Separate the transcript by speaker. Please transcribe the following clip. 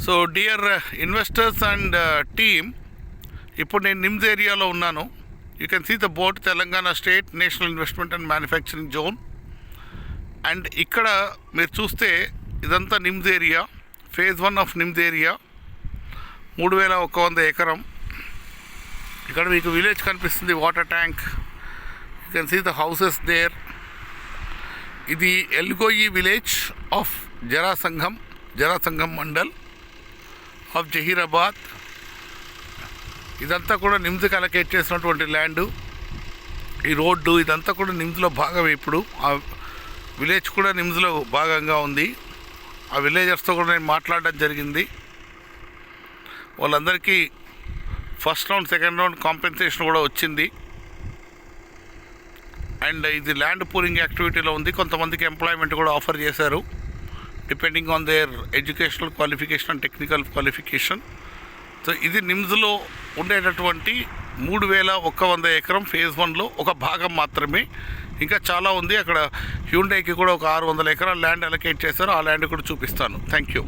Speaker 1: So dear investors and team, ఇప్పుడు నేను NIMS ఏరియాలో ఉన్నాను. You can see the board Telangana state national investment and manufacturing zone. And ఇక్కడ మీరు చూస్తే ఇదంతా NIMS area, phase 1 of NIMS area, 3100 ఎకరం. ఇక్కడ మీకు విలేజ్ కనిపిస్తుంది, water tank. You can see the houses there. ఇది Elgoi village of Jarasangam mandal of Zaheerabad. ఇదంతా కూడా నిమ్స్కి అలకేట్ చేసినటువంటి ల్యాండు. ఈ రోడ్డు ఇదంతా కూడా నిమ్స్లో భాగమే. ఇప్పుడు ఆ విలేజ్ కూడా నిమ్స్లో భాగంగా ఉంది. ఆ విలేజర్స్తో కూడా నేను మాట్లాడడం జరిగింది. వాళ్ళందరికీ first round, second round compensation కూడా వచ్చింది. అండ్ ఇది ల్యాండ్ పూలింగ్ యాక్టివిటీలో ఉంది. కొంతమందికి ఎంప్లాయ్మెంట్ కూడా ఆఫర్ చేశారు, depending on their educational qualification and technical qualification. So ఇది నిమ్స్లో ఉండేటటువంటి 3100 ఎకరం ఫేజ్ 1లో ఒక భాగం మాత్రమే. ఇంకా చాలా ఉంది. అక్కడ హ్యూండైకి కూడా ఒక 600 ఎకరాల ల్యాండ్ అలొకేట్ చేశారు. ఆ ల్యాండ్ కూడా చూపిస్తాను. Thank you.